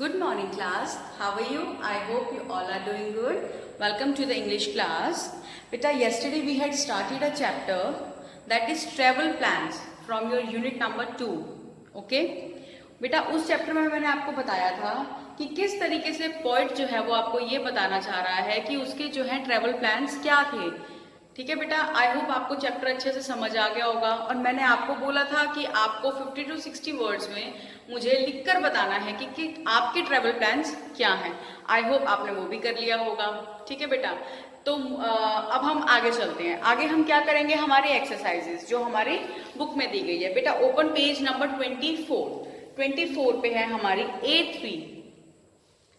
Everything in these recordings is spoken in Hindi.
Good morning class. How are you? I hope you all are doing good. Welcome to the English class. Beta, yesterday we had started a chapter that is travel plans from your unit number 2. Okay? बेटा उस चैप्टर में मैंने आपको बताया था कि किस तरीके से पोएट जो है वो आपको ये बताना चाह रहा है कि उसके जो है ट्रेवल प्लान्स क्या थे। ठीक है बेटा, आई होप आपको चैप्टर अच्छे से समझ आ गया होगा। और मैंने आपको बोला था कि आपको 50 to 60 वर्ड्स में मुझे लिखकर बताना है कि आपके ट्रेवल प्लान्स क्या हैं। आई होप आपने वो भी कर लिया होगा। ठीक है बेटा, तो अब हम आगे चलते हैं। आगे हम क्या करेंगे, हमारी एक्सरसाइजेस जो हमारी बुक में दी गई है। बेटा ओपन पेज नंबर 24 पे है हमारी A3।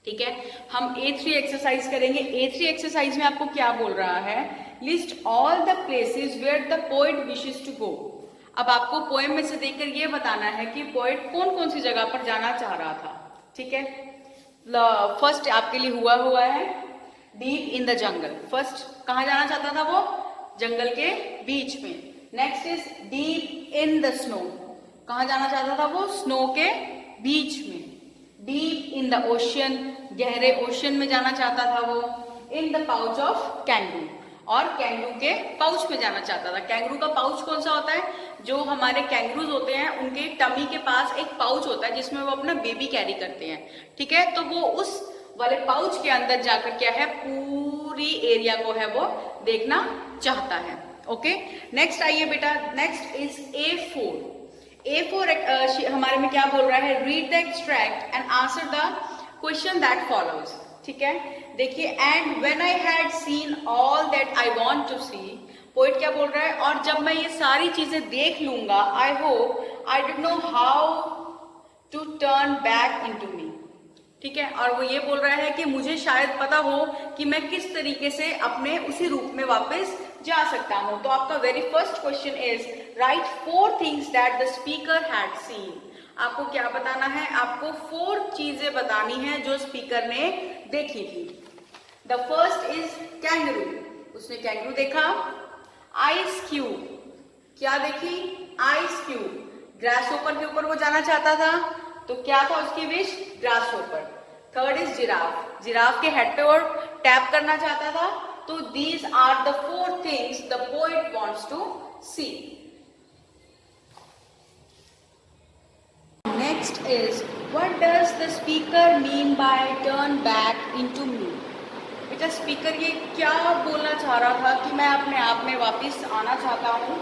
ठीक है, हम A3 एक्सरसाइज करेंगे। A3 एक्सरसाइज में आपको क्या बोल रहा है, list all the places where the poet wishes to go. अब आपको पोएम में से देखकर ये बताना है कि पोएट कौन कौन सी जगह पर जाना चाह रहा था। ठीक है, फर्स्ट आपके लिए हुआ है deep in the jungle. First कहाँ जाना चाहता था वो, जंगल के बीच में। Next is deep in the snow, कहाँ जाना चाहता था वो, स्नो के बीच में। डीप इन द ओशियन, गहरे ओशियन में जाना चाहता था वो। इन द पाउच ऑफ कैंगरू, और कैंगरू के पाउच में जाना चाहता था। कैंगरू का पाउच कौन सा होता है, जो हमारे कैंगरूज होते हैं उनके टमी के पास एक पाउच होता है जिसमें वो अपना बेबी कैरी करते हैं। ठीक है, तो वो उस वाले पाउच के अंदर जाकर क्या है, पूरी एरिया को है वो देखना चाहता है। ओके, नेक्स्ट आइए बेटा, नेक्स्ट इज A4 हमारे में क्या बोल रहा है, read the extract and answer the question that follows. ठीक है, देखिए, and when I had seen all that I want to see, poet क्या बोल रहा है, और जब मैं ये सारी चीजें देख लूंगा, I hope I did know how to turn back into me. ठीक है, और वो ये बोल रहा है कि मुझे शायद पता हो कि मैं किस तरीके से अपने उसी रूप में वापस जा सकता हूं। तो आपका very first question is right 4 things that the speaker had seen. आपको क्या बताना है, आपको 4 चीजें बतानी है जो स्पीकर ने देखी थी। द फर्स्ट इज कैंगरू, उसने कैंगरू देखा। आइस क्यूब, क्या देखी, आइस क्यूब, ग्रास होपर के ऊपर वो जाना चाहता था, तो क्या था उसकी wish, grasshopper. Third is giraffe, giraffe के हेड पे वो टैप करना चाहता था। तो these are the 4 things the poet wants to see. Next is, what does the speaker mean by turn back into me? बेटा स्पीकर ये क्या बोलना चाह रहा था कि मैं अपने आप में वापस आना चाहता हूँ।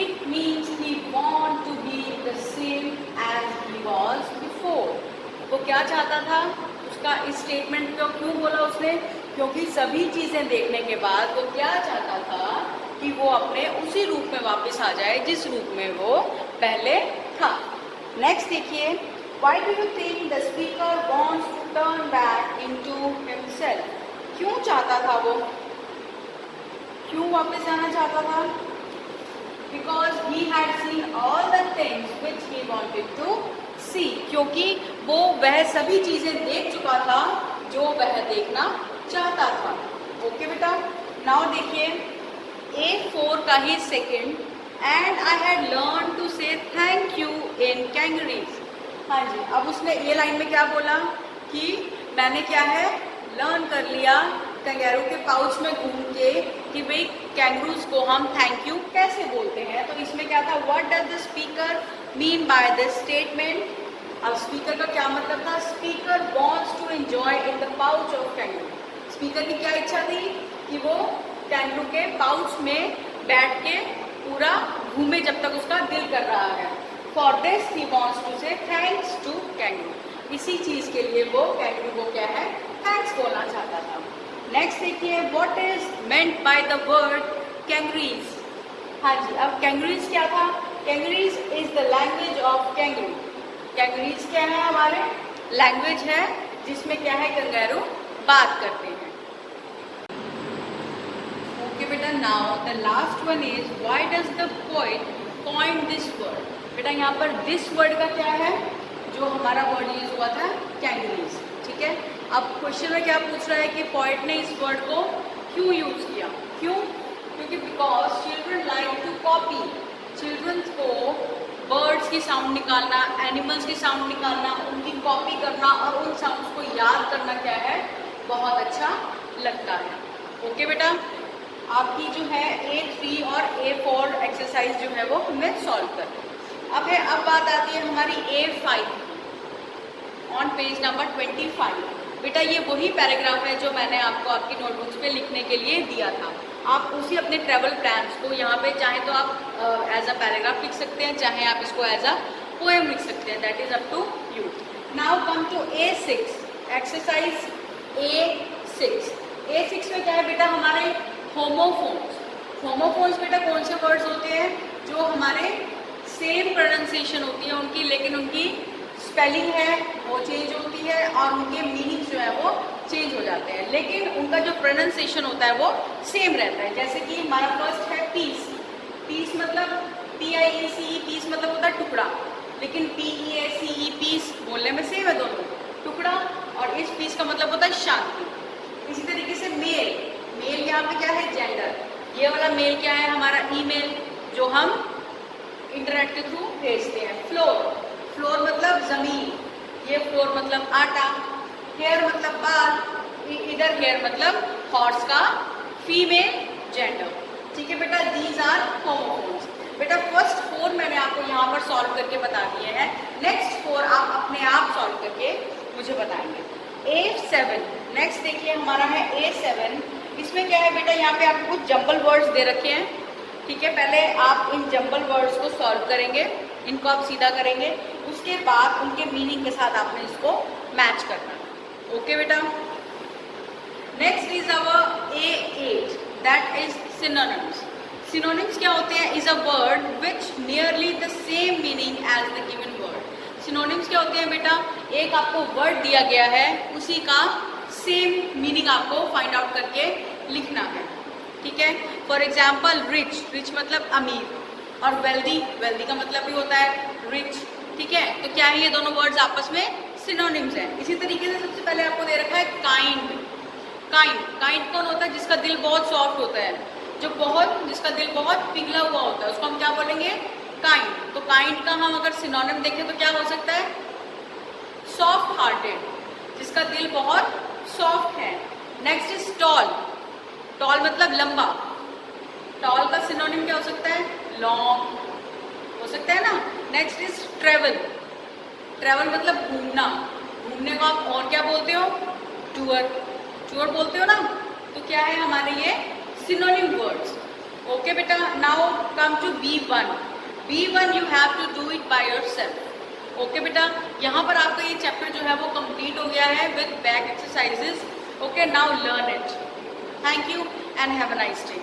It means he want to be the same as he was before. वो क्या चाहता था, उसका इस स्टेटमेंट को क्यों बोला उसने, क्योंकि सभी चीजें देखने के बाद वो क्या चाहता था कि वो अपने उसी रूप में वापस आ जाए जिस रूप में वो पहले था। नेक्स्ट देखिए, why do you think the speaker wants to turn back into himself. क्यों चाहता था वो, क्यों वापस जाना चाहता था, because he had seen all the things which he wanted to see, क्योंकि वो वह सभी चीजें देख चुका था जो वह देखना चाहता था। ओके बेटा, नाउ देखिए A4 का ही second, and I had learn to say thank you in kangaries. हाँ जी, अब उसने ये लाइन में क्या बोला कि मैंने क्या है, लर्न कर लिया कैंगरू के पाउच में घूम के कि भाई कैंगरूज को हम थैंक यू कैसे बोलते हैं। तो इसमें क्या था, what does the speaker mean by this statement. अब स्पीकर का क्या मतलब था, speaker wants to enjoy in the pouch of kangaroo. Speaker की क्या इच्छा थी कि वो कैंगरू के पाउच में बैठ के पूरा घूमे जब तक उसका दिल कर रहा है। For this he wants to say thanks to kangaroo. इसी चीज के लिए वो कैंगरू को क्या है, थैंक्स बोलना चाहता था। नेक्स्ट देखिए, what is meant by the word kangaries. हाँ जी, अब कैंगरीज क्या था, kangaries is the language of kangaroo. Kangaries क्या है, हमारे लैंग्वेज है जिसमें क्या है, कैंगरू बात करते हैं। ओके बेटा, now the last one is why does the poet coin this word. बेटा यहाँ पर दिस वर्ड का क्या है, जो हमारा वर्ड यूज हुआ था कैंगरीज। ठीक है, अब क्वेश्चन में क्या पूछ रहा है कि पोएट ने इस वर्ड को क्यों यूज किया, क्यों, क्योंकि because children like to copy, children को बर्ड्स की साउंड निकालना, एनिमल्स की साउंड निकालना, उनकी कॉपी करना और उन साउंड्स को याद करना क्या है, बहुत अच्छा लगता है। ओके बेटा, आपकी जो है A3 और A4 एक्सरसाइज जो है वो हमने सॉल्व कर ली। अब बात आती है हमारी A5 ऑन पेज नंबर 25। बेटा ये वही पैराग्राफ है जो मैंने आपको आपकी नोटबुक्स पे लिखने के लिए दिया था। आप उसी अपने ट्रेवल प्लान्स को यहाँ पे चाहे तो आप एज अ पैराग्राफ लिख सकते हैं, चाहे आप इसको एज अ पोएम लिख सकते हैं, that is up to you. Now come to A6 exercise A6। A6 में क्या है बेटा, हमारे होमोफोन्स। होमोफोन्स बेटा कौन से वर्ड्स होते हैं, जो हमारे सेम प्रोनाउंसिएशन होती है उनकी, लेकिन उनकी स्पेलिंग है वो चेंज होती है और उनके मीनिंग जो है वो चेंज हो जाते हैं, लेकिन उनका जो प्रोनाउंसिएशन होता है वो सेम रहता है। जैसे कि हमारा फर्स्ट है पीस। पीस मतलब PIECE, पीस मतलब होता है टुकड़ा, लेकिन PEACE पीस बोलने में सेम है दोनों, टुकड़ा, और इस पीस का मतलब होता है शांति। इसी तरीके से मेल, मेल यहाँ पे क्या है, जेंडर। ये वाला मेल क्या है, हमारा ईमेल जो हम इंटरनेट के थ्रू भेजते हैं। फ्लोर, फ्लोर मतलब जमीन, ये फ्लोर मतलब आटा। हेयर मतलब बाल, इधर हेयर मतलब हॉर्स का फीमेल जेंडर। ठीक है बेटा, दीज आर होमोफोन्स। बेटा फर्स्ट 4 मैंने आपको यहाँ पर सॉल्व करके बता दिए हैं, नेक्स्ट 4 आप अपने आप सॉल्व करके मुझे बताएंगे। A7 नेक्स्ट देखिए हमारा है A7। इसमें क्या है बेटा, यहाँ पे आपको कुछ जंबल वर्ड्स दे रखे हैं। ठीक है, पहले आप इन जंबल वर्ड्स को सॉल्व करेंगे, इनको आप सीधा करेंगे, उसके बाद उनके मीनिंग के साथ आपने इसको मैच करना है। ओके बेटा, next is our A8 that is synonyms. Synonyms क्या होते हैं, is a word which nearly the same meaning as the given word. Synonyms क्या होते हैं बेटा, एक आपको वर्ड दिया गया है, उसी का सेम मीनिंग आपको फाइंड आउट करके लिखना है। ठीक है, फॉर एग्जाम्पल रिच, रिच मतलब अमीर, और वेल्दी, वेल्दी का मतलब भी होता है रिच। ठीक है, तो क्या है, ये दोनों वर्ड्स आपस में सिनोनिम्स हैं। इसी तरीके से सबसे पहले आपको दे रखा है काइंड। काइंड, काइंड कौन होता है, जिसका दिल बहुत सॉफ्ट होता है, जिसका दिल बहुत पिघला हुआ होता है, उसको हम क्या बोलेंगे, काइंड। तो काइंड का हम अगर सिनोनिम देखें तो क्या हो सकता है, सॉफ्ट हार्टेड, जिसका दिल बहुत सॉफ्ट है। नेक्स्ट इज टॉल, टॉल मतलब लंबा, टॉल का सिनोनिम क्या हो सकता है, लॉन्ग हो सकता है ना। नेक्स्ट इज ट्रेवल, ट्रेवल मतलब घूमना, घूमने को आप और क्या बोलते हो, टूर, टूर बोलते हो ना। तो क्या है हमारे ये सिनोनिम वर्ड्स। ओके बेटा, now come to B1। B1 you have to do it by yourself. Okay बेटा, यहाँ पर आपका ये चैप्टर जो है वो कंप्लीट हो गया है with back exercises. Okay, now learn it. Thank you and have a nice day.